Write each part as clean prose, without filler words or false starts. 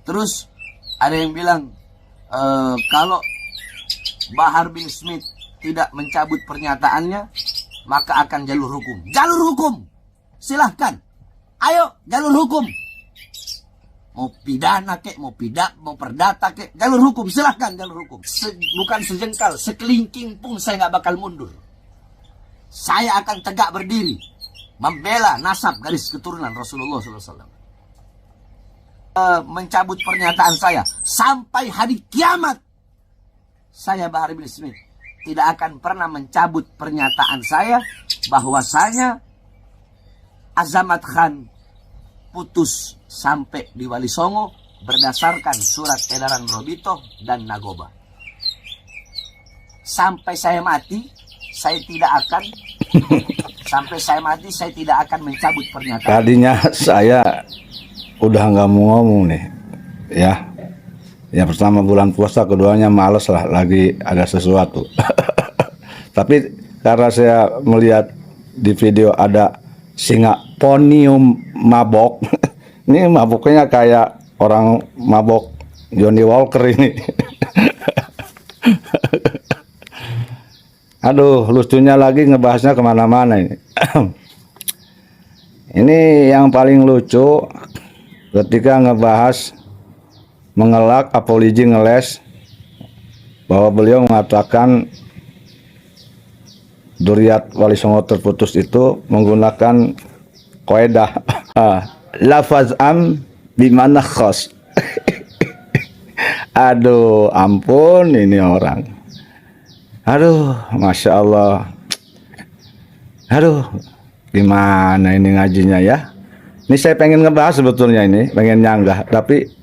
Terus ada yang bilang kalau Bahar bin Smith tidak mencabut pernyataannya, maka akan jalur hukum. Jalur hukum, silahkan. Ayo jalur hukum. Mau pidana kek, mau perdata kek, jalur hukum, silahkan jalur hukum. Bukan sejengkal, sekelingking pun saya nggak bakal mundur. Saya akan tegak berdiri, membela nasab garis keturunan Rasulullah SAW. Mencabut pernyataan saya sampai hari kiamat. Saya Bahar bin Smith tidak akan pernah mencabut pernyataan saya bahwasanya Azamat Khan putus sampai di Wali Songo berdasarkan surat edaran Robito dan Nagoba. Sampai saya mati, saya tidak akan mencabut pernyataan. Tadinya saya udah nggak mau ngomong nih, ya. Yang pertama bulan puasa, keduanya males lah, lagi ada sesuatu. Tapi karena saya melihat di video ada singa ponium mabok. Ini maboknya kayak orang mabok Johnny Walker ini. Aduh, lucunya lagi ngebahasnya kemana-mana ini. Ini yang paling lucu ketika ngebahas mengelak apologi ngeles bahwa beliau mengatakan Duriat Wali Songo terputus itu menggunakan kaidah lafaz am bimana khos. Aduh, ampun ini orang. Aduh, Masya Allah. Aduh, gimana ini ngajinya ya. Ini saya pengen ngebahas sebetulnya, ini pengen nyanggah, tapi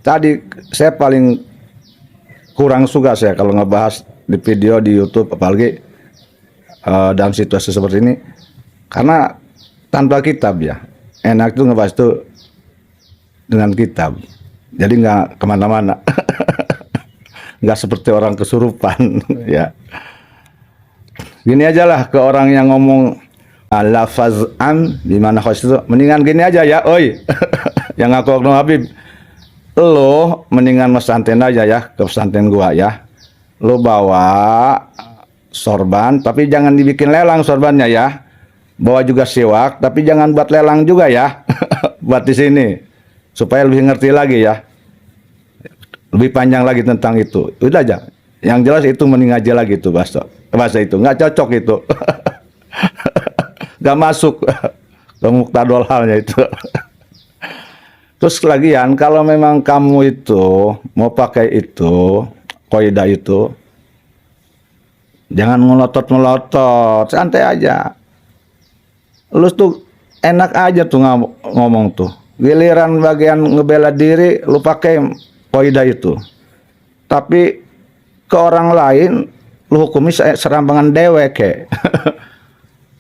tadi saya paling kurang suka saya kalau ngebahas di video di YouTube, apalagi dalam situasi seperti ini, karena tanpa kitab ya. Enak tuh ngebahas itu dengan kitab, jadi nggak kemana-mana. Nggak seperti orang kesurupan. Ya gini aja lah, ke orang yang ngomong lafaz am dimana khos itu, mendingan gini aja ya, oi. Yang ngaku Oknum Habib, lo mendingan pesantren aja ya, ke pesantren gua ya. Lo bawa sorban, tapi jangan dibikin lelang sorbannya ya. Bawa juga siwak, tapi jangan buat lelang juga ya. Buat di sini supaya lebih ngerti lagi ya, lebih panjang lagi tentang itu. Udah aja. Yang jelas itu mending aja lagi tuh bahasa itu nggak cocok itu. Nggak masuk ke muktadol halnya itu. Terus lagian kalau memang kamu itu mau pakai itu kaidah itu, jangan melotot-melotot, santai aja. Lu tuh enak aja tuh ngomong tuh. Giliran bagian ngebela diri lu pakai kaidah itu. Tapi ke orang lain lu hukumi serampangan dewek kayak.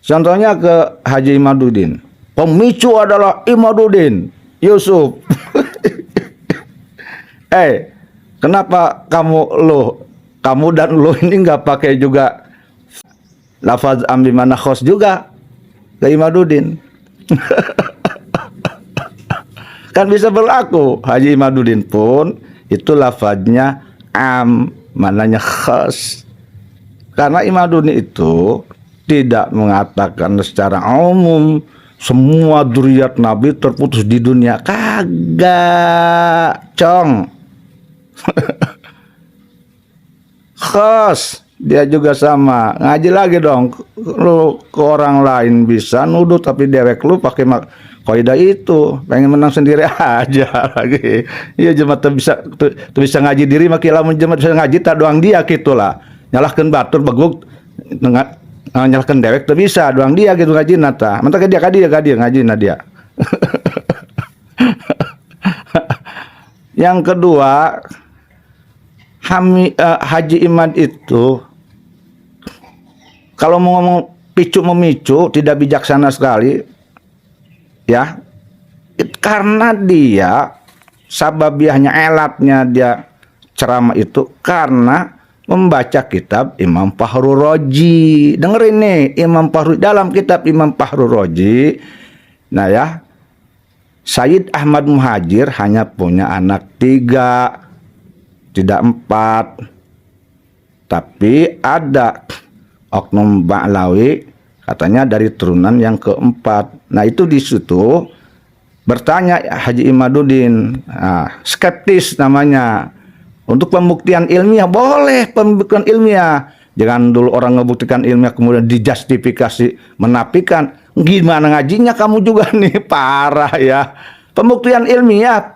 Contohnya ke Haji Imaduddin. Pemicu adalah Imaduddin Yusuf. Kenapa kamu dan lu ini nggak pakai juga lafaz ambi mana khos juga ke Imaduddin? Kan bisa berlaku. Haji Imaduddin pun itu lafaznya am, mananya khas. Karena Imaduddin itu tidak mengatakan secara umum semua dzurriyyat Nabi terputus di dunia. Kagak, cong. Khas, dia juga sama. Ngaji lagi dong. Lu ke orang lain bisa nuduh, tapi dewek lu pakai kaidah itu. Pengen menang sendiri aja lagi. Iya, jemaat bisa ngaji diri, makilah jemaat bisa ngaji tak doang dia gitulah. Nyalahkan batur beguk nyalahkan dewek tuh bisa doang dia gitu ngaji nata. Mentang dia ngaji dia. Yang kedua, Haji Imad itu kalau mau ngomong picu memicu tidak bijaksana sekali ya, karena dia sababiahnya, elatnya dia ceramah itu karena membaca kitab Imam Fakhrur Razi. Dengerin nih, dalam kitab Imam Fakhrur Razi. Nah ya, Sayyid Ahmad Muhajir hanya punya anak 3, tidak 4. Tapi ada oknum Ba'lawi katanya dari turunan yang keempat. Nah itu di situ bertanya Haji Imaduddin, skeptis namanya. Untuk pembuktian ilmiah boleh, pembuktian ilmiah. Jangan dulu orang ngebuktikan ilmiah kemudian dijustifikasi menafikan. Gimana ngajinya kamu juga nih, parah ya. Pembuktian ilmiah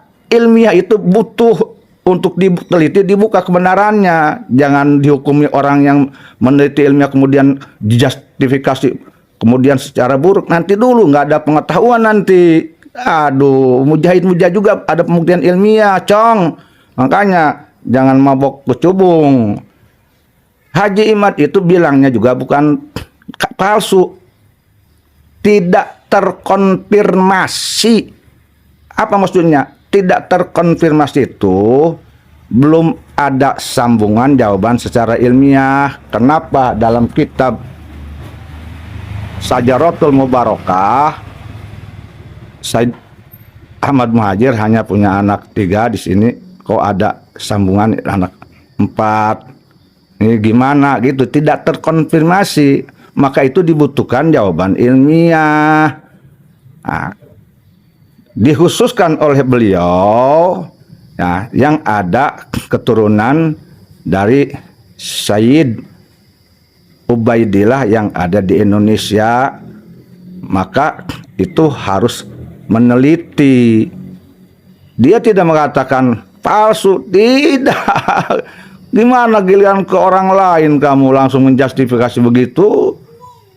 itu butuh untuk diteliti, dibuka kebenarannya. Jangan dihukumi orang yang meneliti ilmiah kemudian dijustifikasi kemudian secara buruk. Nanti dulu nggak ada pengetahuan nanti. Aduh, mujahid juga ada pembuktian ilmiah, Cong. Makanya jangan mabok kecubung. Haji Imad itu bilangnya juga bukan palsu, tidak terkonfirmasi. Apa maksudnya? Tidak terkonfirmasi itu belum ada sambungan jawaban secara ilmiah. Kenapa? Dalam kitab Syajaratul Mubarakah, Sayyid Ahmad Muhajir hanya punya anak 3, di sini kok ada sambungan anak 4. Ini gimana gitu? Tidak terkonfirmasi. Maka itu dibutuhkan jawaban ilmiah. Nah, dikhususkan oleh beliau ya, yang ada keturunan dari Sayyid Ubaidillah yang ada di Indonesia, maka itu harus meneliti. Dia tidak mengatakan palsu, tidak. Gimana giliran ke orang lain kamu langsung menjustifikasi begitu?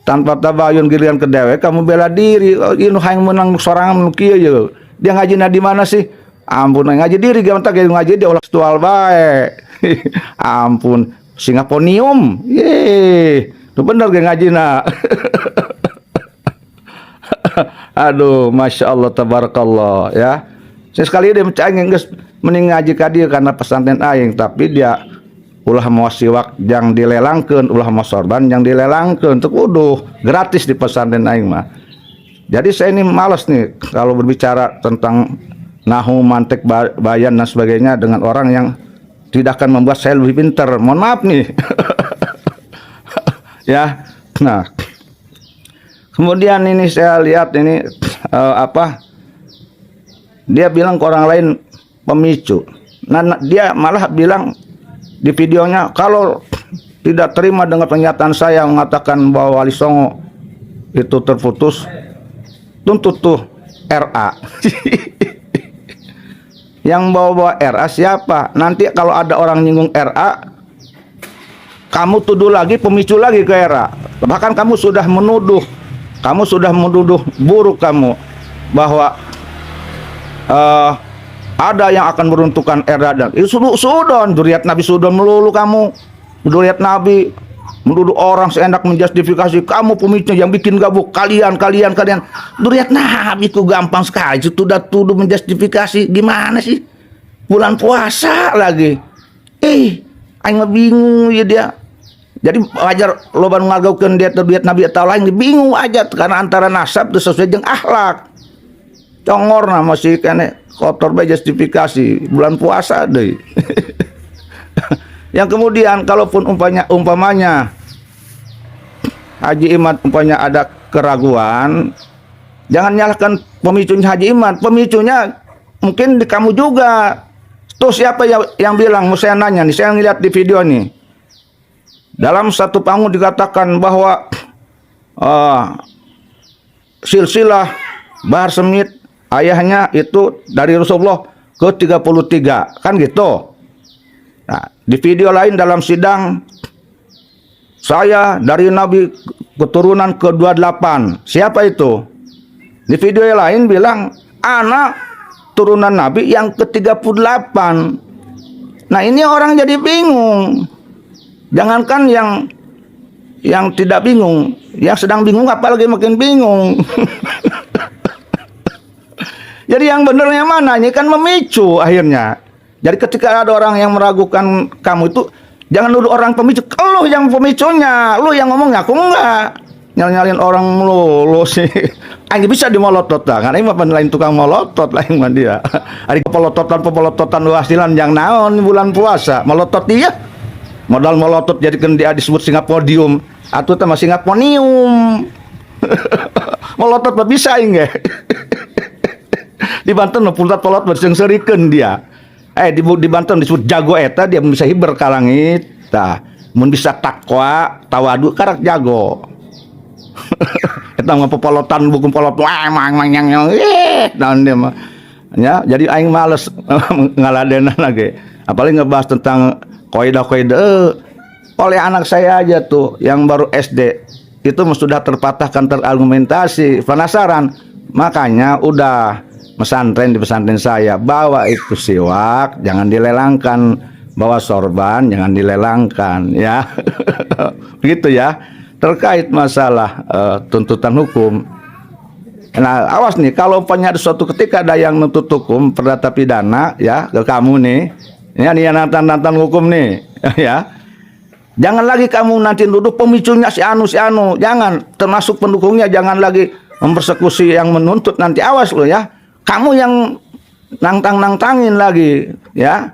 Tanpa tabayun giliran ke dewe kamu bela diri. Ini hayang menang sorangan kieu ya. Dia ngaji di mana sih? Ampun, ngaji diri gimana tak ngaji dia olah stual bae. Ampun, Singaponium. Ye. Itu bener ge ngajina. Aduh, Masya Allah, tabarakallah ya. Sekali dia mencangin geus mending ngaji ka dieu karena pesantren aing, tapi dia ulah mau siwak yang dilelangkeun, ulah mau sorban yang dilelangkeun, untuk uduh gratis di pesantren aing mah. Jadi saya ini malas nih kalau berbicara tentang nahu, mantek, bayan dan sebagainya dengan orang yang tidak akan membuat saya lebih pintar. Mohon maaf nih. Ya. Nah, kemudian ini saya lihat ini dia bilang ke orang lain pemicu. Nah, dia malah bilang di videonya, kalau tidak terima dengan pernyataan saya mengatakan bahwa Wali Songo itu terputus, tuntut tuh RA. Yang bawa RA siapa? Nanti kalau ada orang nyinggung RA, kamu tuduh lagi, pemicu lagi ke RA. Bahkan kamu sudah menuduh buruk kamu bahwa ada yang akan meruntuhkan era dan itu sudon duriat Nabi sudon melulu kamu, duriat Nabi menuduh orang seenak menjustifikasi kamu pemicu yang bikin gabuk kalian duriat Nabi itu gampang sekali sudah tuduh menjustifikasi. Gimana sih bulan puasa lagi aing bingung ya dia. Jadi wajar loba ngargaukeun dia duriat Nabi atau lain bingung aja karena antara nasab itu sesuai jeung akhlak. Congor nah masih kene kotor bae justifikasi bulan puasa deh. Yang kemudian kalaupun umpamanya Haji Imad umpamanya ada keraguan, jangan nyalahkan pemicunya Haji Imad, pemicunya mungkin di kamu juga. Tuh siapa yang bilang? Mau saya nanya nih, saya ngeliat di video nih. Dalam satu panggung dikatakan bahwa silsilah Bahar Semit ayahnya itu dari Rasulullah ke-33, kan gitu. Nah, di video lain dalam sidang, saya dari Nabi keturunan ke-28. Siapa itu? Di video yang lain bilang, anak turunan Nabi yang ke-38. Nah, ini orang jadi bingung. Jangankan yang tidak bingung, yang sedang bingung apalagi makin bingung. Jadi yang benernya mana? Ini kan memicu akhirnya. Jadi ketika ada orang yang meragukan kamu itu, jangan nuduh orang pemicu. Lu yang pemicunya, lu yang ngomongnya, aku enggak. Nyalin orang lu sih. Aing bisa dimolotot dah, karena ini mah lain tukang molotot lain mah dia. Ari pepolototan hasilan yang naon bulan puasa, molotot dia. Modal molotot jadikan dia disebut Singapodium, atuh teh mah Singaponium. Molotot mah bisa inge. Di Banten pultat polot berseng serikeun dia. Di Banten disebut jago eta dia bisa hiber ka langit. Tah, mun bisa takwa, tawadu karak jago. Eta mah pepolotan buku polot mang yang naon dia mah. Ya, jadi aing males ngaladenan lagi. Apalagi ngebahas tentang kaidah-kaidah oleh anak saya aja tuh yang baru SD. Itu sudah terpatahkan terargumentasi, penasaran. Makanya udah pesantren di pesantren saya bawa itu siwak jangan dilelangkan, bawa sorban jangan dilelangkan ya. Begitu ya. Terkait masalah tuntutan hukum. Nah, awas nih kalau punya suatu ketika ada yang nuntut hukum perdata pidana ya ke kamu nih. Ya nih nantang hukum nih ya. Jangan lagi kamu nanti duduk pemicunya si anu. Jangan, termasuk pendukungnya jangan lagi mempersekusi yang menuntut nanti, awas lo ya. Kamu yang nantangin lagi ya.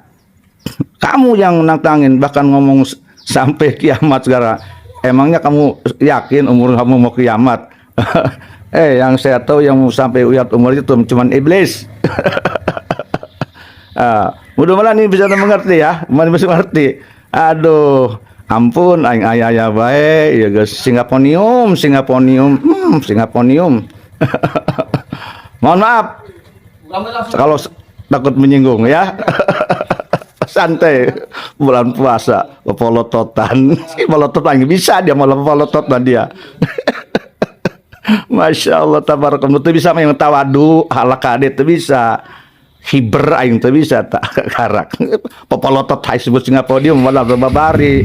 Kamu yang nantangin bahkan ngomong sampai kiamat segala. Emangnya kamu yakin umur kamu mau kiamat? Yang saya tahu yang sampai uyat umur itu cuman iblis. Mudah-mudahan ini bisa mengerti ya, bisa mengerti. Aduh, ampun, aing aya bae, ya guys, Singaponium. Mohon maaf kalau takut menyinggung ya. Santai, bulan puasa, polototan. Si polotot lagi bisa dia malah polototan dia. Masya Allah, tabarakallah. Itu bisa yang tawadu, halakade itu bisa. Hiber aing itu bisa tak karak. Popolotot hai sebut Singapodium malah berbabari.